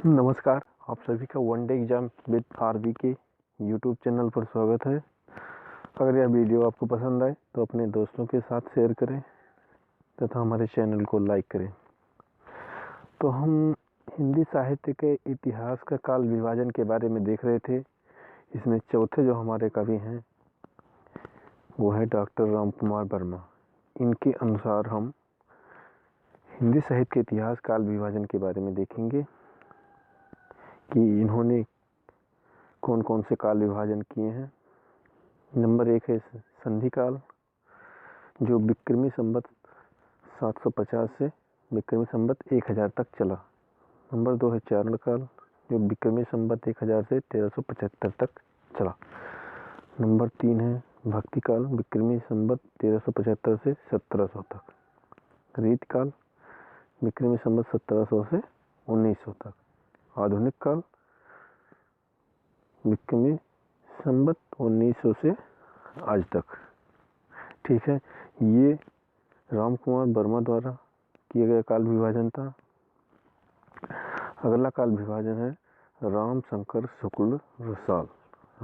नमस्कार, आप सभी का one day exam with RV के यूट्यूब चैनल पर स्वागत है। अगर यह वीडियो आपको पसंद आए तो अपने दोस्तों के साथ शेयर करें तथा हमारे चैनल को लाइक करें। तो हम हिंदी साहित्य के इतिहास का काल विभाजन के बारे में देख रहे थे। इसमें चौथे जो हमारे कवि हैं वो है डॉक्टर राम कुमार वर्मा। इनके अनुसार हम हिंदी साहित्य के इतिहास काल विभाजन के बारे में देखेंगे कि इन्होंने कौन कौन से काल विभाजन किए हैं। नंबर 1 है संधि काल, जो विक्रमी संवत 750 से विक्रमी संवत 1000 तक चला। नंबर 2 है चारण काल, जो विक्रमी संवत 1000 से 1375 तक चला। नंबर 3 है भक्ति काल, विक्रमी संवत 1375 से 1700 तक। रीत काल, विक्रमी संवत 1700 से 1900 तक। आधुनिक काल, विक्रमी संवत 1900 से आज तक। ठीक है, ये राम कुमार वर्मा द्वारा किया गया काल विभाजन था। अगला काल विभाजन है राम शंकर शुक्ल रसाल।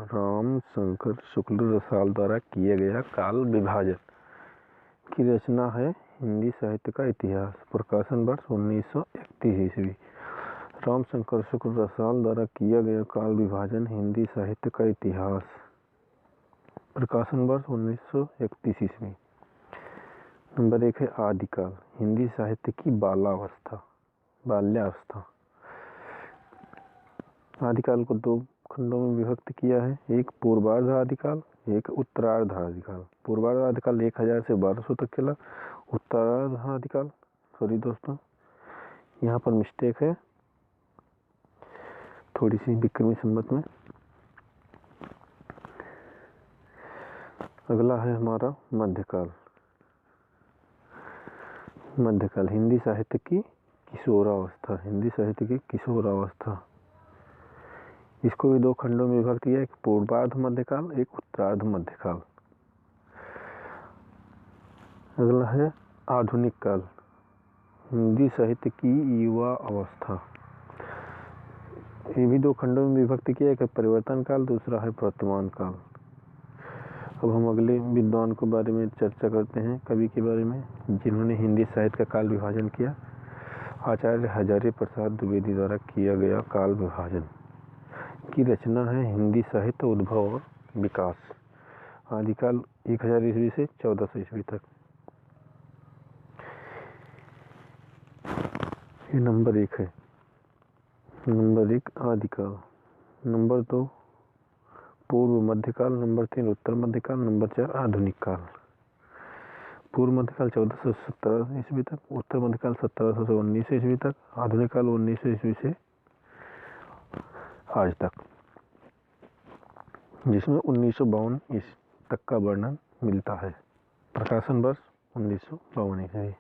राम शंकर शुक्ल रसाल द्वारा किया गया काल विभाजन की रचना है हिंदी साहित्य का इतिहास। प्रकाशन वर्ष 1931 ईस्वी। राम शंकर शुक्ल रसाल द्वारा किया गया काल विभाजन हिंदी साहित्य का इतिहास। प्रकाशन वर्ष 1931 ईस्वी। नंबर 1 है आदिकाल, हिंदी साहित्य की बाल्यावस्था। आदिकाल को 2 खंडों में विभक्त किया है, एक पूर्वार्ध आदिकाल, एक उत्तरार्ध आदिकाल। पूर्वार्ध आदिकाल 1000 से 1200 तक चला। उत्तरार्ध आदिकाल, सॉरी दोस्तों, यहाँ पर मिस्टेक है थोड़ी सी विक्रमी संवत में। अगला है हमारा मध्यकाल। मध्यकाल हिंदी साहित्य की किशोरावस्था। हिंदी साहित्य की किशोरावस्था, इसको भी 2 खंडों में विभक्त किया, एक पूर्वार्ध मध्यकाल, एक उत्तरार्ध मध्यकाल। अगला है आधुनिक काल, हिंदी साहित्य की युवा अवस्था। ये भी 2 खंडों में विभक्त किया, एक परिवर्तन काल, दूसरा है वर्तमान काल। अब हम अगले विद्वान के बारे में चर्चा करते हैं, कवि के बारे में जिन्होंने हिंदी साहित्य का काल विभाजन किया। आचार्य हजारी प्रसाद द्विवेदी द्वारा किया गया काल विभाजन की रचना है हिंदी साहित्य उद्भव और विकास। आदिकाल 1000 ईस्वी से 1400 ईस्वी तक। ये नंबर 1 है। नंबर 1 आदिकाल। नंबर 2 पूर्व मध्यकाल। नंबर 3 उत्तर मध्यकाल। नंबर 4 आधुनिक काल। पूर्व मध्यकाल 1417 ईस्वी तक, उत्तर मध्यकाल 1700 से 1900 ईस्वी तक, आधुनिक काल 1900 ईस्वी से आज तक, जिसमें 1952 ईस्वी तक का वर्णन मिलता है। प्रकाशन वर्ष 1952 ईस्वी।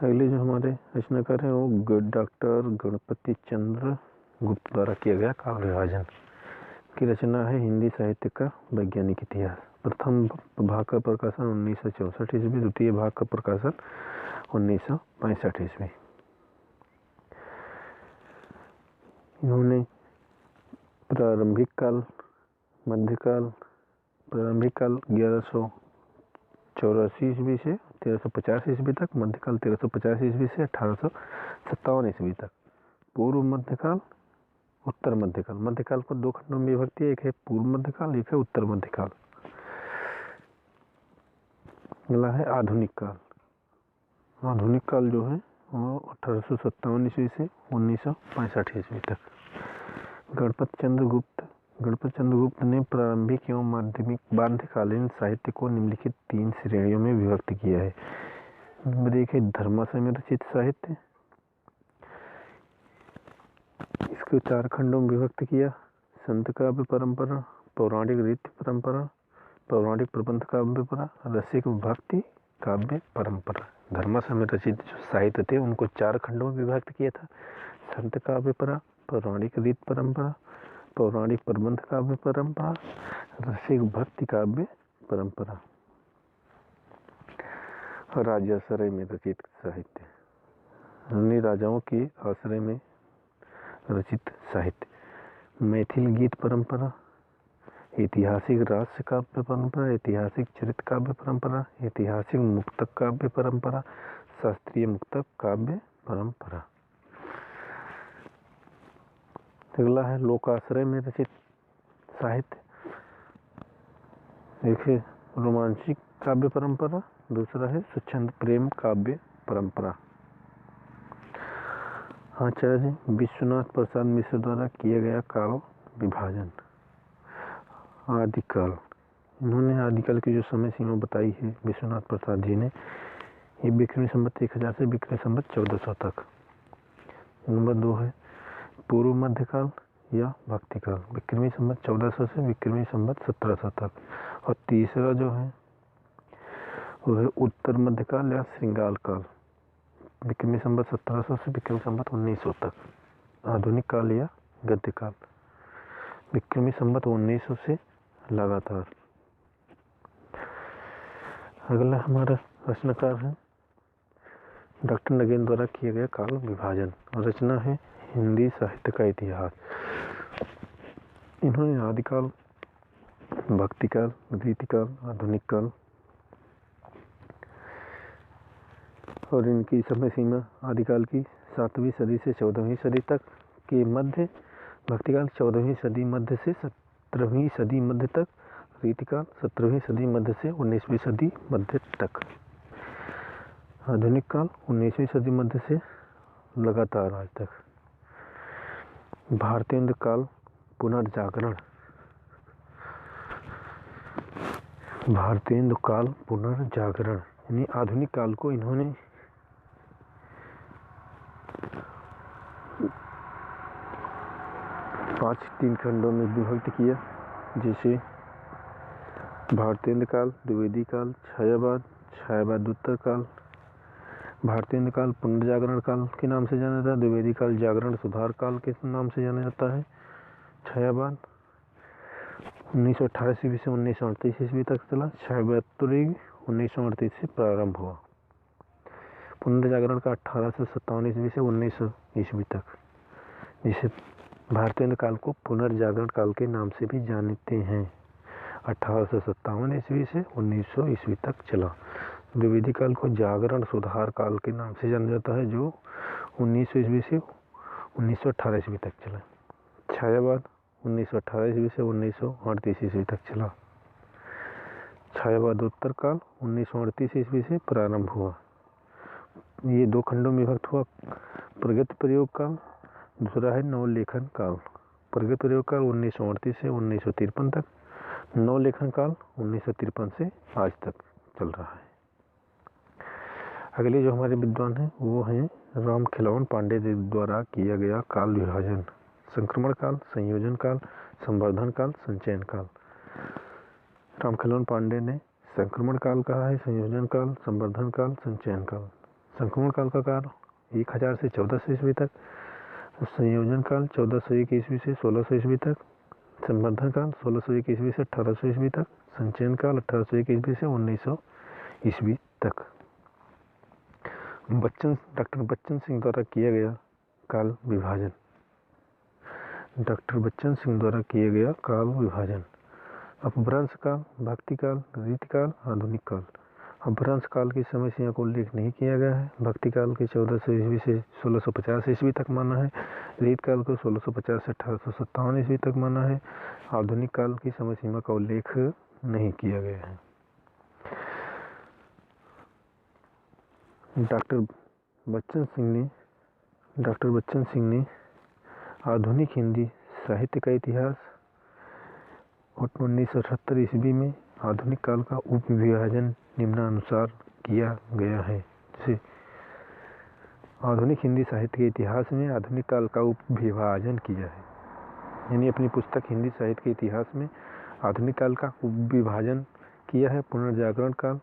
अगले जो हमारे रचनाकार हैं वो डॉक्टर गणपति चंद्र गुप्त द्वारा किया गया काल विभाजन की रचना है हिंदी साहित्य का वैज्ञानिक इतिहास। प्रथम भाग का प्रकाशन 1964 ईस्वी, द्वितीय भाग का प्रकाशन 1965 ईस्वी। इन्होंने प्रारंभिक काल, मध्यकाल, प्रारंभिक काल 1184 ईस्वी से 1350 ईस्वी तक, मध्यकाल 1350 ईस्वी से 1857 ईस्वी तक, पूर्व मध्यकाल, उत्तर मध्यकाल। मध्यकाल को 2 खंडों में विभक्त है, एक है पूर्व मध्यकाल, एक है उत्तर मध्यकाल। अगला है आधुनिक काल। आधुनिक काल जो है वो 1857 ईस्वी से 1965 ईस्वी तक। गणपति चंद्र गुप्त ने प्रारंभिक एवं मध्यकालीन साहित्य को निम्नलिखित 3 श्रेणियों में विभक्त किया है। नंबर 1 है धर्माशय में रचित साहित्य, इसको 4 खंडों में विभक्त किया। संत काव्य परंपरा, पौराणिक रीति परंपरा, पौराणिक प्रबंध काव्य परंपरा, रसिक भक्ति काव्य परंपरा। धर्माशय में रचित जो साहित्य थे उनको 4 खंडों में विभक्त किया था। संत काव्य परंपरा, पौराणिक रीत परंपरा, पौराणिक प्रबंध काव्य परंपरा, रसिक भक्ति काव्य परंपरा। राजाश्रय में रचित साहित्य, अन्य राजाओं के आश्रय में रचित साहित्य, मैथिल गीत परंपरा, ऐतिहासिक राष्ट्र काव्य परंपरा, ऐतिहासिक चरित्र काव्य परंपरा, ऐतिहासिक मुक्तक काव्य परंपरा, शास्त्रीय मुक्तक काव्य परंपरा। अगला है लोकाश्रय में रचित साहित्य, एक है रोमांचिक काव्य परंपरा, दूसरा है स्वच्छंद प्रेम काव्य परंपरा। आचार्य विश्वनाथ प्रसाद मिश्र द्वारा किया गया काल विभाजन। आदिकाल, इन्होंने आदिकाल की जो समय सीमा बताई है विश्वनाथ प्रसाद जी ने, ये विक्रमी संवत 1000 से विक्रमी संवत 1400 तक। नंबर 2 है पूर्व मध्यकाल या भक्तिकाल, विक्रमी संवत 1400 से विक्रमी संवत 1700 तक। और तीसरा जो है वो है उत्तर मध्यकाल या श्रृंगार काल, विक्रमी संवत 1700 से विक्रमी संवत 1900 तक। आधुनिक काल या गद्य काल, विक्रमी संवत 1900 से लगातार। अगला हमारा रचनाकार है डॉक्टर नगेन द्वारा किया गया काल विभाजन, और रचना है हिंदी साहित्य का इतिहास। इन्होंने आदिकाल, भक्तिकाल, रीतिकाल, आधुनिक काल और इनकी समय सीमा आदिकाल की 7वीं सदी से 14वीं सदी तक के मध्य, भक्तिकाल 14वीं सदी मध्य से 17वीं सदी मध्य तक, रीतिकाल 17वीं सदी मध्य से 19वीं सदी मध्य तक, आधुनिक काल 19वीं सदी मध्य से लगातार आज तक। भारतेंद्र काल पुनर्जागरण, भारतेंद्र काल पुनर्जागरण यानी आधुनिक काल को इन्होंने तीन खंडों में विभक्त किया, जैसे भारतेंद्र काल, द्विवेदी काल, छायावाद, छायावादोत्तर काल। भारतेंद्र काल पुनर्जागरण काल के नाम से जाना जाता है, द्विवेदी काल जागरण सुधार काल के नाम से जाना जाता है। छायावाद 1918 ईस्वी से 1938 ईस्वी तक चला, छायावादोत्तर 1938 से प्रारंभ हुआ। पुनर्जागरण का 1857 ईस्वी से 1900 ईस्वी तक, जिसे भारतेंद्र काल को पुनर्जागरण काल के नाम से भी जानते हैं। 1857 ईस्वी से 1900 ईस्वी तक चला। द्विवेदी काल को जागरण सुधार काल के नाम से जाना जाता है, जो 1900 ईस्वी से 1918 ईस्वी तक चला। छायावाद 1918 ईस्वी से 1938 ईस्वी तक चला। छायावादोत्तर काल 1938 ईस्वी से प्रारंभ हुआ। ये दो खंडों में विभक्त हुआ, प्रगति प्रयोग काल, दूसरा है नवलेखन काल। प्रगति प्रयोग काल 1938 से 1953 तक, नवलेखन काल 1953 से आज तक चल रहा है। अगले जो हमारे विद्वान हैं वो हैं राम खिलौन पांडे द्वारा किया गया काल विभाजन। संक्रमण काल, संयोजन काल, संवर्धन काल, संचयन काल। राम खिलौन पांडे ने संक्रमण काल कहा है, संयोजन काल, संवर्धन काल, संचयन काल। संक्रमण काल का काल 1000 से 1400 ईस्वी तक, संयोजन काल 1401 ईस्वी से 1600 ईस्वी तक, संवर्धन काल 1601 ईस्वी से 1800 ईस्वी तक, संचयन काल 1801 ईस्वी से 1900 ईस्वी तक। डॉक्टर बच्चन सिंह द्वारा किया गया काल विभाजन। डॉक्टर बच्चन सिंह द्वारा किया गया काल विभाजन। अपभ्रंश काल, भक्तिकाल, रीतिकाल, आधुनिक काल। अपभ्रंश काल की समय सीमा को उल्लेख नहीं किया गया है। भक्तिकाल के 1400 ईस्वी से 1650 ईस्वी तक माना है। रीतकाल को 1650 से 1857 ईस्वी तक माना है। आधुनिक काल की समय सीमा का उल्लेख नहीं किया गया है। डॉक्टर बच्चन सिंह ने आधुनिक हिंदी साहित्य का इतिहास 1978 ईस्वी में आधुनिक काल का उप विभाजन निम्नानुसार किया गया है। जैसे आधुनिक हिंदी साहित्य के इतिहास में आधुनिक काल का उप विभाजन किया है, यानी अपनी पुस्तक हिंदी साहित्य के इतिहास में आधुनिक काल का उप विभाजन किया है। पुनर्जागरण काल,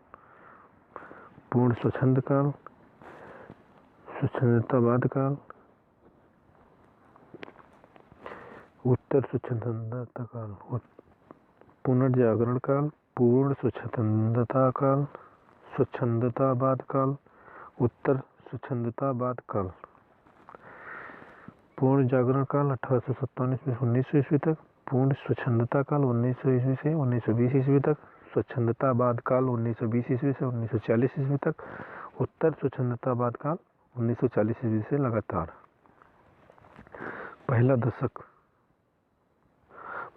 पूर्ण स्वच्छंद काल, स्वच्छंदतावाद काल, उत्तर स्वच्छंदता काल, पुनर्जागरण काल, पूर्ण स्वच्छंदता काल, स्वच्छंदतावाद काल, उत्तर स्वच्छंदतावाद काल। पूर्ण जागरण काल 1857 से 1900 ईस्वी तक। पूर्ण स्वच्छंदता काल 1900 ईस्वी से 1920 ईस्वी तक। स्वच्छंदतावाद काल 1920 ईस्वी से 1940 ईस्वी तक। उत्तर स्वच्छंदतावाद काल 1940 ईस्वी से लगातार। पहला दशक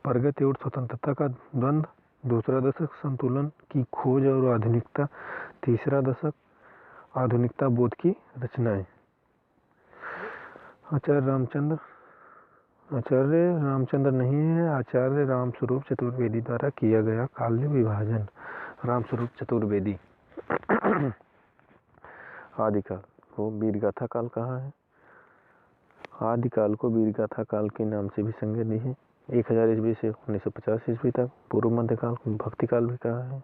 प्रगति और स्वतंत्रता का द्वंद्व। दूसरा दशक संतुलन की खोज और आधुनिकता। तीसरा दशक आधुनिकता बोध की रचनाएं। आचार्य रामचंद्र नहीं है, आचार्य रामस्वरूप चतुर्वेदी द्वारा किया गया काल विभाजन। रामस्वरूप चतुर्वेदी। आदिकाल को वीरगाथा काल कहा है। आदिकाल को वीरगाथा काल के नाम से भी संज्ञा है। 1000 ईस्वी से 1950 ईस्वी तक। पूर्व मध्यकाल को भक्ति काल भी कहा है।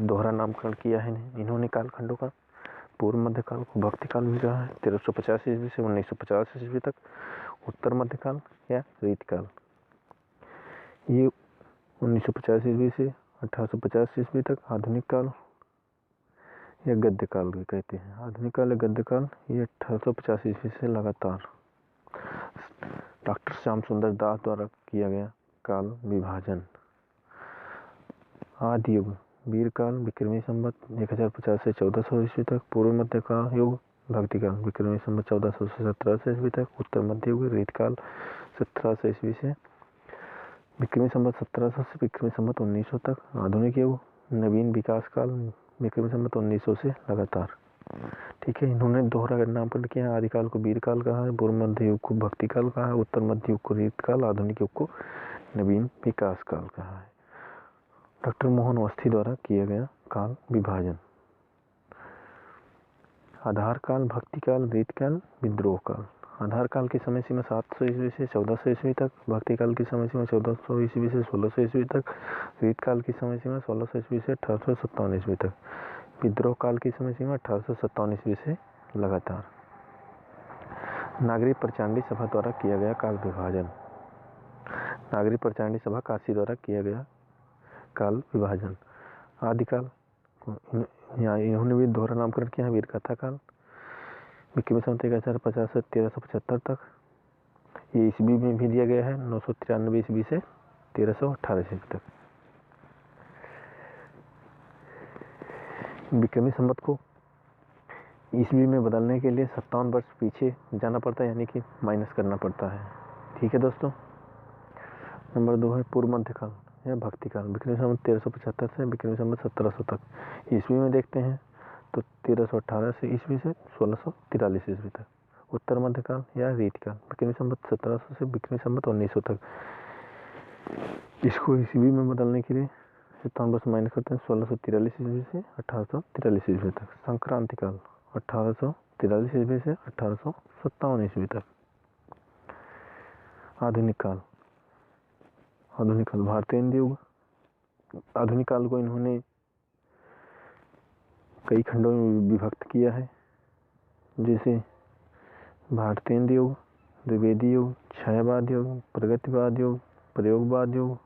दोहरा नामकरण किया है इन्होंने कालखंडों का। पूर्व मध्यकाल को भक्ति काल भी कहा है। 1350 ईस्वी से 1950 ईस्वी तक। उत्तर मध्यकाल या रीतकाल ये 1950 ईस्वी से 1850 ईस्वी तक। आधुनिक काल या गद्य काल भी कहते हैं। आधुनिक काल या गद्य काल ये 1850 ईस्वी से लगातार। डॉक्टर श्याम सुंदर दास द्वारा किया गया काल विभाजन। आदि युग वीरकाल विक्रमी संवत 1050 से 1400 ईस्वी तक। पूर्व मध्य काल युग भक्ति काल विक्रमी संवत 1400 से 1700 ईस्वी तक। उत्तर मध्य युग रीतकाल 1700 ईस्वी से विक्रमी संवत 1700 से विक्रमी संवत 1900 तक। आधुनिक युग नवीन विकास काल विक्रमी संवत 1900 से लगातार। ठीक है, इन्होंने दोहरा नामकरण किया है। आदिकाल को वीरकाल कहा है, पूर्व मध्य युग को भक्ति काल कहा है, उत्तर मध्य युग को रीतकाल, आधुनिक युग को नवीन विकास काल कहा है। डॉक्टर मोहन अवस्थी द्वारा किया गया काल विभाजन। आधार काल, भक्ति काल, रीतकाल, विद्रोह काल। आधार काल की समय सीमा 700 ईस्वी से 1400 ईस्वी तक। भक्ति काल की समय सीमा 1400 ईस्वी से 1600 ईस्वी तक। रीतकाल की समय सीमा 1600 ईस्वी से 1857 ईस्वी तक। विद्रोह काल की समय सीमा 1857 ईस्वी से लगातार। नागरी प्रचंडी सभा द्वारा किया गया काल विभाजन। नागरी प्रचंडी सभा काशी द्वारा किया गया काल विभाजन। आदिकाल इन्होंने भी दोहरा नामकरण किया है। वीरगाथा काल विक्रमी संवत 1050 से 1375 तक। ये ईस्वी में भी दिया गया है 993 ईस्वी से 1318 ईस्वी तक। विक्रमी संवत को ईस्वी में बदलने के लिए 57 वर्ष पीछे जाना पड़ता है, यानी कि माइनस करना पड़ता है। ठीक है दोस्तों। नंबर 2 है पूर्व मध्यकाल या भक्ति काल विक्रमी संवत 1375 से विक्रमी संवत 1700 तक। ईस्वी में देखते हैं तो 1318 से ईस्वी से 1643 ईस्वी तक। उत्तर मध्यकाल या रीतकाल विक्रमी संवत 1700 से विक्रमी संवत 1900 तक। इसको ईस्वी में बदलने के लिए 57 वर्ष माइनस करते हैं 1643 ईस्वी से 1843 ईस्वी तक। संक्रांति काल 1843 ईस्वी से 1857 ईस्वी तक। आधुनिक काल भारतीय हिंदी युग। आधुनिक काल को इन्होंने कई खंडों में विभक्त किया है, जैसे भारतीय हिंदी युग, द्विवेदी युग, छायावाद युग, प्रगतिवाद युग, प्रयोगवाद युग,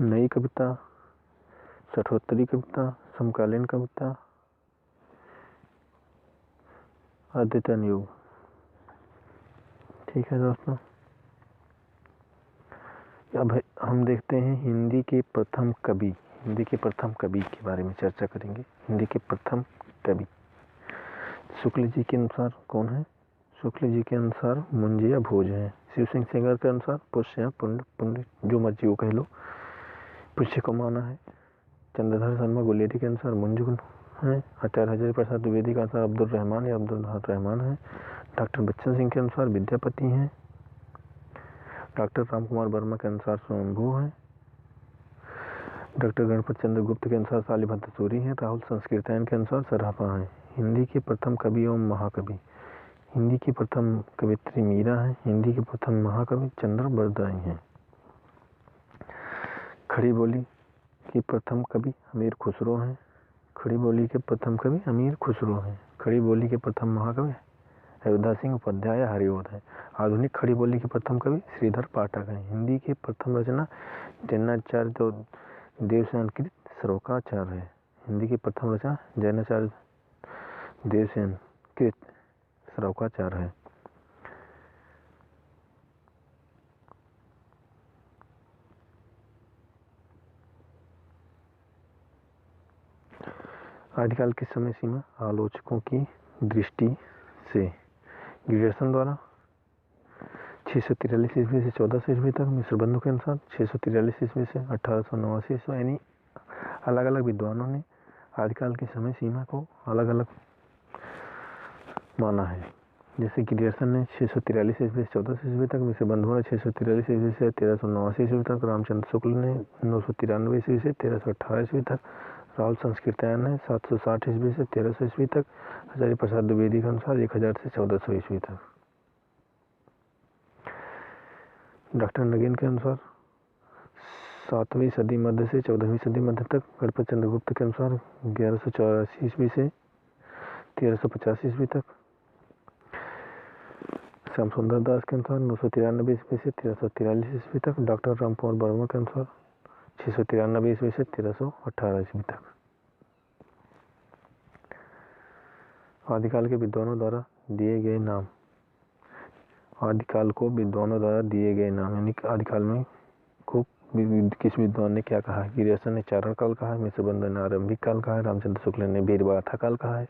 नई कविता, षठोत्तरी कविता, समकालीन कविता, अद्यतन युग। ठीक है दोस्तों। अब हम देखते हैं हिंदी के प्रथम कवि के बारे में चर्चा करेंगे। हिंदी के प्रथम कवि शुक्ल जी के अनुसार कौन है? शुक्ल जी के अनुसार मुंजे या भोज हैं। शिव सिंह सेंगर के अनुसार पुष्य या पुण्य जो मर्जी वो कह लो, पुष्य को माना है। चंद्रधर शर्मा गुलेरी के अनुसार मुंजुगुल है। आचार्य हजारी प्रसाद द्विवेदी के अनुसार अब्दुल रहमान या अब्दुल रहमान है। डॉक्टर बच्चन सिंह के अनुसार विद्यापति हैं। डॉक्टर राम कुमार वर्मा के अनुसार स्वयंभू हैं। डॉक्टर गणपत चंद्र गुप्त के अनुसार शालिभद्र सूरी हैं। राहुल संस्कृतायन के अनुसार सराफा हैं। हिंदी के प्रथम कवि एवं महाकवि। हिंदी की प्रथम कवित्री मीरा है। हिंदी के प्रथम महाकवि चंद्र बरदाई हैं। खड़ी बोली की प्रथम कवि अमीर खुसरो हैं। खड़ी बोली के प्रथम कवि अमीर खुसरो हैं। खड़ी बोली के प्रथम महाकवि अयोध्या सिंह उपाध्याय हरिओद है। आधुनिक खड़ी बोली के प्रथम कवि श्रीधर पाठक हैं। हिंदी की प्रथम रचना जैनाचार्य तो देवसेन कृत श्लोकाचार्य है। हिंदी की प्रथम रचना जैनाचार्य देवसेन कृत श्लोकाचार्य है। आदिकाल की समय सीमा आलोचकों की दृष्टि से ग्रेडेशन द्वारा 643 ईस्वी से 1400 ईस्वी तक, मिस्र बंधु के अनुसार 643 ईस्वी से 1889 ईस्वी, यानी अलग अलग विद्वानों ने आदिकाल की समय सीमा को अलग अलग माना है। जैसे कि ग्रेडेशन ने 643 ईस्वी से 1400 ईस्वी तक, मिस्र बंधुओं ने 643 ईस्वी से 1389 ईस्वी तक, रामचंद्र शुक्ल ने 993 ईस्वी से 1318 ईस्वी तक, राहुल संस्कृतायन ने 760 ईस्वी से 1300 ईस्वी तक, हजारी प्रसाद द्विवेदी के अनुसार 1000 से 1400 ईस्वी तक। डॉक्टर नगीन के अनुसार 7वीं सदी मध्य से 14वीं सदी मध्य तक, गणपत चंद्रगुप्त के अनुसार 1184 ईस्वी से 1350 ईस्वी तक, श्याम सुंदर दास के अनुसार 993 ईस्वी से 1343 ईस्वी तक, डॉक्टर रामकुमार वर्मा के अनुसार 693 ईस्वी से 1318 ईस्वी तक। आदिकाल के विद्वानों द्वारा दिए गए नाम। आदिकाल को विद्वानों द्वारा दिए गए नाम, यानी आदिकाल में को किस विद्वान ने क्या कहा है। ग्रेडेशन ने चारण काल कहा है, मिस्र बंधु ने आरंभिक काल कहा है, रामचंद्र शुक्ल ने वीरगाथा काल कहा है,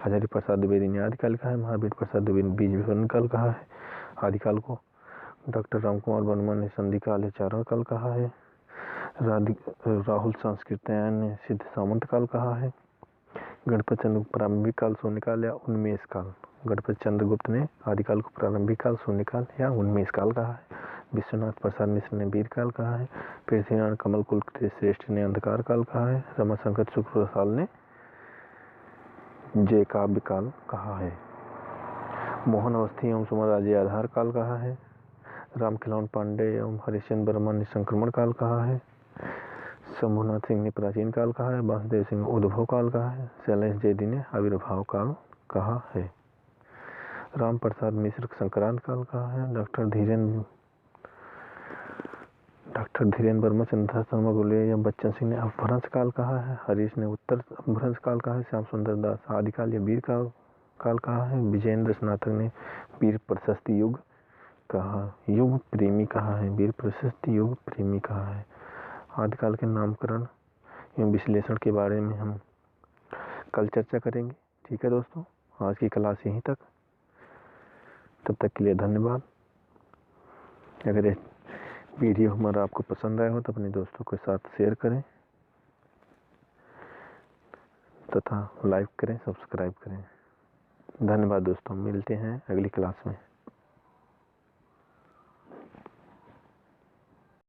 हजारी प्रसाद द्विवेदी ने आदिकाल कहा है, महावीर प्रसाद द्विवेदी ने बीज विवरण काल कहा है। आदिकाल को डॉक्टर रामकुमार वर्मा ने संधि काल या चारण काल कहा है। राहुल संस्कृतायन ने सिद्ध सामंत काल कहा है। गणपत चंद्र प्रारंभिक काल शून्यकाल या उन्मेष काल। गणपत चंद्रगुप्त ने आदिकाल को प्रारंभिक काल शून्यकाल या उन्मेष काल कहा है। विश्वनाथ प्रसाद मिश्र ने वीर काल कहा है। पृथ्वीनारायण कमल कुल श्रेष्ठ ने अंधकार काल कहा है। रमाशंकर शुक्ल ने जय काव्य काल कहा है। मोहन अवस्थी एवं सुमराजी आधार काल कहा है। रामखिलौन पांडे एवं हरिश्चंद्र वर्मा ने संक्रमण काल कहा है। शंभुनाथ सिंह ने प्राचीन काल कहा है। वासुदेव सिंह उद्भव काल कहा है। शैलेश जैदी ने आविर्भाव काल कहा है। राम प्रसाद मिश्र संक्रांत काल कहा है। डॉक्टर धीरेन्द्र वर्मा चंद्रदास शर्मा गुलिया या बच्चन सिंह ने अपभ्रंश काल कहा है। हरीश ने उत्तर अपभ्रंश काल कहा है। श्याम सुंदर दास आदिकाल या वीर काल कहा है। विजेंद्र स्नातक ने वीर प्रशस्ति युग कहा, युग प्रेमी कहा है। वीर प्रशस्ति युग प्रेमी कहा है। आदिकाल के नामकरण एवं विश्लेषण के बारे में हम कल चर्चा करेंगे। ठीक है दोस्तों, आज की क्लास यहीं तक। तब तक के लिए धन्यवाद। अगर ये वीडियो हमारा आपको पसंद आया हो तो अपने दोस्तों के साथ शेयर करें तथा लाइक करें, सब्सक्राइब करें। धन्यवाद दोस्तों, मिलते हैं अगली क्लास में।